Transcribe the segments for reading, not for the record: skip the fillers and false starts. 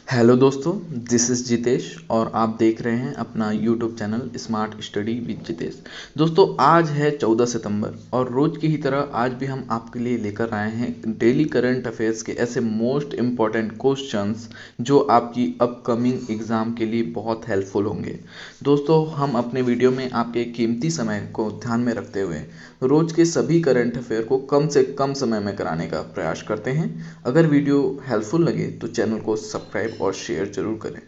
Hello दोस्तों, this is Jitesh और आप देख रहे हैं अपना YouTube channel smart study with Jitesh. दोस्तों, आज है 14 सितंबर और रोज़ की ही तरह आज भी हम आपके लिए लेकर आए हैं डेली करंट अफेयर्स के ऐसे मोस्ट इम्पॉर्टेंट क्वेश्चंस जो आपकी अपकमिंग एग्ज़ाम के लिए बहुत हेल्पफुल होंगे। दोस्तों, हम अपने वीडियो में आपके कीमती समय को ध्यान में रखते हुए रोज़ के सभी करंट अफेयर को कम से कम समय में कराने का प्रयास करते हैं। अगर वीडियो हेल्पफुल लगे तो चैनल को सब्सक्राइब और शेयर जरूर करें।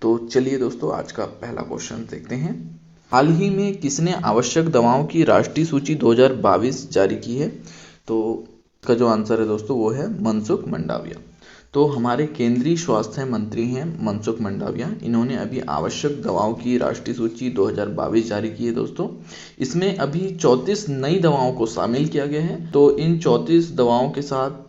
तो चलिए दोस्तों, आज का पहला क्वेश्चन देखते हैं। हाल ही में किसने आवश्यक दवाओं की राष्ट्रीय सूची 2022 जारी की है? तो इसका जो आंसर है दोस्तों वो है मनसुख मंडाविया। तो हमारे केंद्रीय स्वास्थ्य मंत्री हैं मनसुख मंडाविया। इन्होंने अभी आवश्यक दवाओं की राष्ट्रीय सूची 2022 जारी की है दोस्तों। इसमें अभी 34 नई दवाओं को शामिल किया गया है। तो इन 34 दवाओं के साथ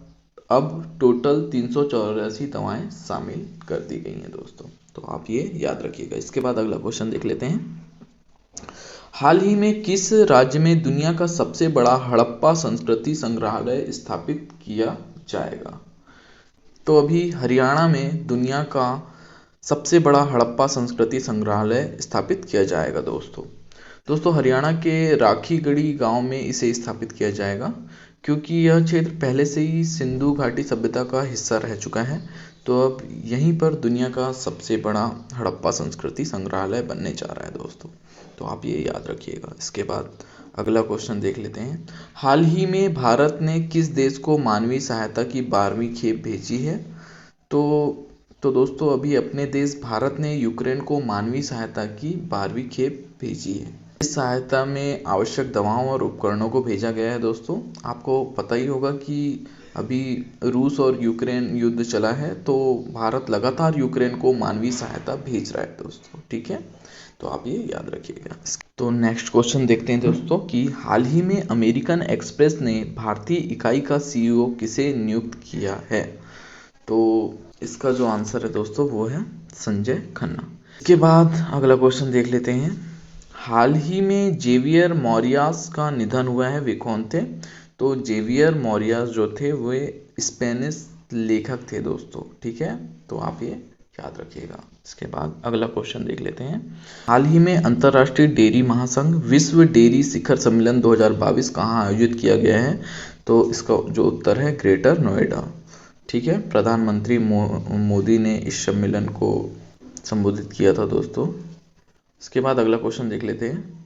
अब टोटल 384 दवाएं शामिल कर दी गई हैं दोस्तों। तो आप ये याद रखिएगा। इसके बाद अगला क्वेश्चन देख लेते हैं। हाल ही में किस राज्य में दुनिया का सबसे बड़ा हड़प्पा संस्कृति संग्रहालय स्थापित किया जाएगा? तो अभी हरियाणा में दुनिया का सबसे बड़ा हड़प्पा संस्कृति संग्रहालय स्थापित किया जाएगा दोस्तों हरियाणा के राखीगढ़ी गांव में इसे स्थापित किया जाएगा, क्योंकि यह क्षेत्र पहले से ही सिंधु घाटी सभ्यता का हिस्सा रह चुका है। तो अब यहीं पर दुनिया का सबसे बड़ा हड़प्पा संस्कृति संग्रहालय बनने जा रहा है दोस्तों। तो आप ये याद रखिएगा। इसके बाद अगला क्वेश्चन देख लेते हैं। हाल ही में भारत ने किस देश को मानवीय सहायता की 12वीं खेप भेजी है? तो दोस्तों, अभी अपने देश भारत ने यूक्रेन को मानवीय सहायता की 12वीं खेप भेजी है। इस सहायता में आवश्यक दवाओं और उपकरणों को भेजा गया है दोस्तों। आपको पता ही होगा कि अभी रूस और यूक्रेन युद्ध चला है, तो भारत लगातार यूक्रेन को मानवीय सहायता भेज रहा है दोस्तों। ठीक है, तो आप ये याद रखिएगा। तो नेक्स्ट क्वेश्चन देखते हैं दोस्तों कि हाल ही में अमेरिकन एक्सप्रेस ने भारतीय इकाई का सीईओ किसे नियुक्त किया है? तो इसका जो आंसर है दोस्तों वो है संजय खन्ना। इसके बाद अगला क्वेश्चन देख लेते हैं। हाल ही में जेवियर मॉरियास का निधन हुआ है, वे कौन थे? तो जेवियर मॉरियास जो थे वे स्पेनिश लेखक थे दोस्तों। ठीक है, तो आप ये याद रखिएगा। इसके बाद अगला क्वेश्चन देख लेते हैं। हाल ही में अंतर्राष्ट्रीय डेयरी महासंघ विश्व डेयरी शिखर सम्मेलन 2022 कहाँ आयोजित किया गया है? तो इसका जो उत्तर है ग्रेटर नोएडा। ठीक है, प्रधानमंत्री मोदी ने इस सम्मेलन को संबोधित किया था दोस्तों। इसके बाद अगला क्वेश्चन देख लेते हैं।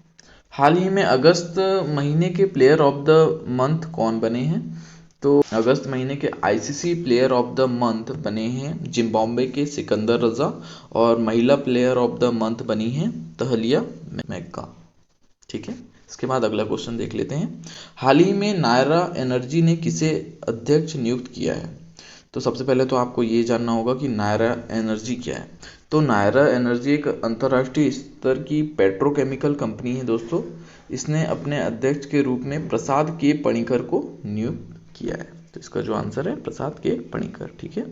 हाल ही में अगस्त महीने के प्लेयर ऑफ द मंथ कौन बने हैं? तो अगस्त महीने के ICC player of the month बने हैं जिम्बाब्वे के सिकंदर रजा, और महिला प्लेयर ऑफ द मंथ बनी है तहलिया मैक्का। ठीक है, इसके बाद अगला क्वेश्चन देख लेते हैं। हाल ही में नायरा एनर्जी ने किसे अध्यक्ष नियुक्त किया है? तो सबसे पहले तो आपको ये जानना होगा कि नायरा एनर्जी क्या है। तो नायरा एनर्जी एक अंतर्राष्ट्रीय स्तर की पेट्रोकेमिकल कंपनी है दोस्तों। इसने अपने अध्यक्ष के रूप में प्रसाद के पणिकर को नियुक्त किया है। तो इसका जो आंसर है प्रसाद के पणिकर। ठीक है,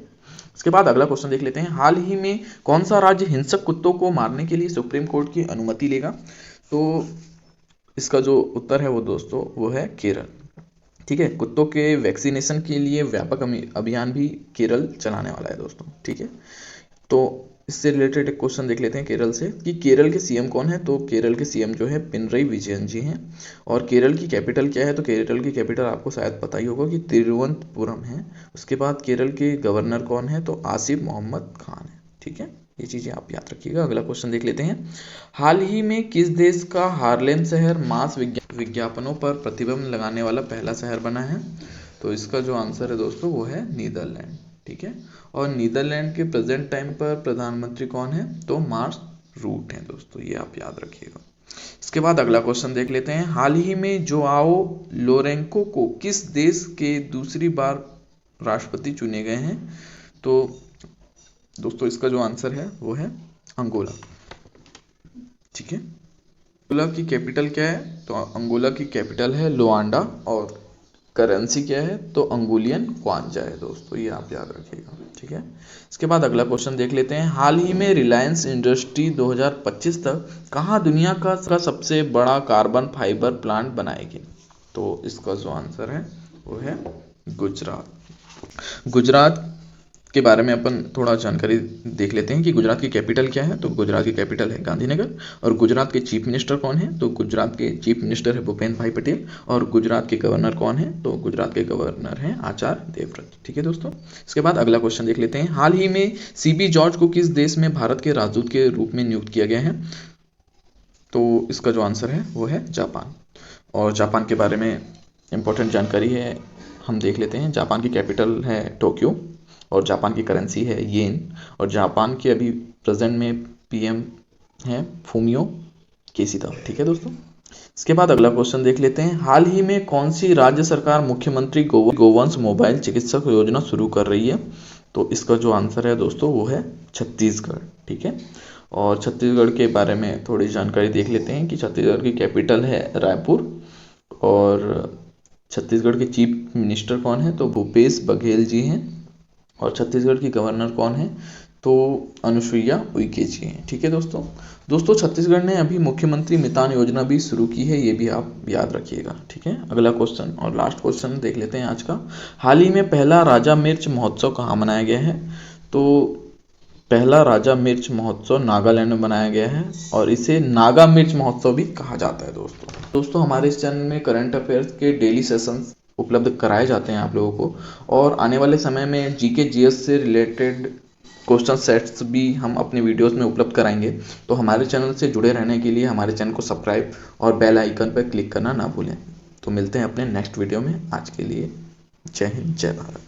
इसके बाद अगला क्वेश्चन देख लेते हैं। हाल ही में कौन सा राज्य हिंसक कुत्तों को मारने के लिए सुप्रीम कोर्ट की अनुमति लेगा? तो इसका जो उत्तर है वो दोस्तों वो है केरल। ठीक है, कुत्तों के वैक्सीनेशन के लिए व्यापक अभियान भी केरल चलाने वाला है दोस्तों। ठीक है, तो इससे रिलेटेड एक क्वेश्चन देख लेते हैं केरल से कि केरल के सीएम कौन है? तो केरल के सीएम जो है पिनरई विजयन जी हैं। और केरल की कैपिटल क्या है? तो केरल की कैपिटल आपको शायद पता ही होगा कि तिरुवनंतपुरम है। उसके बाद केरल के गवर्नर कौन है? तो आसिफ मोहम्मद खान है। ठीक है, ये चीज़ें आप याद रखिएगा। अगला क्वेश्चन देख लेते हैं। हाल ही में किस देश का हार्लेम शहर मास विज्ञापनों पर प्रतिबंध लगाने वाला पहला शहर बना है? तो इसका जो आंसर है दोस्तों वो है नीदरलैंड। ठीक है, और नीदरलैंड के प्रेजेंट टाइम पर प्रधानमंत्री कौन है? तो मार्क रूट हैं दोस्तों, ये आप याद रखिएगा। इसके बाद अगला क्वेश्चन देख लेते हैं। हाल ही में जोआओ लोरेंको को किस देश के दूसरी बार राष्ट्रपति चुने गए हैं? तो दोस्तों इसका जो आंसर है वो है अंगोला। ठीक है, अंगोला की कैपिटल क्या है? तो अंगोला की कैपिटल है लुआंडा, और करेंसी क्या है? तो अंगोलियन क्वांजा है दोस्तों, ये आप याद रखिएगा। ठीक है, इसके बाद अगला क्वेश्चन देख लेते हैं। हाल ही में रिलायंस इंडस्ट्री 2025 तक कहाँ दुनिया का सबसे बड़ा कार्बन फाइबर प्लांट बनाएगी? तो इसका जो आंसर है वो है गुजरात। गुजरात के बारे में अपन थोड़ा जानकारी देख लेते हैं कि गुजरात की कैपिटल क्या है। तो गुजरात की कैपिटल है गांधीनगर। और गुजरात के चीफ मिनिस्टर कौन है? तो गुजरात के चीफ मिनिस्टर है भूपेन भाई पटेल। और गुजरात के गवर्नर कौन है? तो गुजरात के गवर्नर हैं आचार्य देवव्रत। ठीक है दोस्तों, इसके बाद अगला क्वेश्चन देख लेते हैं। हाल ही में सीबी जॉर्ज को किस देश में भारत के राजदूत के रूप में नियुक्त किया गया है? तो इसका जो आंसर है वो है जापान। और जापान के बारे में इंपॉर्टेंट जानकारी है, हम देख लेते हैं। जापान की कैपिटल है टोक्यो और जापान की करेंसी है येन। और जापान के अभी प्रेजेंट में पीएम है फूमियो केशिदा। ठीक है दोस्तों, इसके बाद अगला क्वेश्चन देख लेते हैं। हाल ही में कौन सी राज्य सरकार मुख्यमंत्री गोवंश मोबाइल चिकित्सक योजना शुरू कर रही है? तो इसका जो आंसर है दोस्तों वो है छत्तीसगढ़। ठीक है, और छत्तीसगढ़ के बारे में थोड़ी जानकारी देख लेते हैं कि छत्तीसगढ़ की कैपिटल है रायपुर। और छत्तीसगढ़ के चीफ मिनिस्टर कौन है? तो भूपेश बघेल जी हैं। और छत्तीसगढ़ की गवर्नर कौन है? तो अनुसुईया उइके जी हैं। ठीक है दोस्तों छत्तीसगढ़ ने अभी मुख्यमंत्री मितान योजना भी शुरू की है, ये भी आप याद रखिएगा। ठीक है, अगला क्वेश्चन और लास्ट क्वेश्चन देख लेते हैं आज का। हाल ही में पहला राजा मिर्च महोत्सव कहाँ मनाया गया है? तो पहला राजा मिर्च महोत्सव नागालैंड में मनाया गया है और इसे नागा मिर्च महोत्सव भी कहा जाता है। दोस्तों हमारे इस चैनल में करंट अफेयर्स के डेली सेशंस उपलब्ध कराए जाते हैं आप लोगों को, और आने वाले समय में जीके जीएस से रिलेटेड क्वेश्चन सेट्स भी हम अपने वीडियोस में उपलब्ध कराएंगे। तो हमारे चैनल से जुड़े रहने के लिए हमारे चैनल को सब्सक्राइब और बेल आइकन पर क्लिक करना ना भूलें। तो मिलते हैं अपने नेक्स्ट वीडियो में। आज के लिए जय हिंद, जय भारत।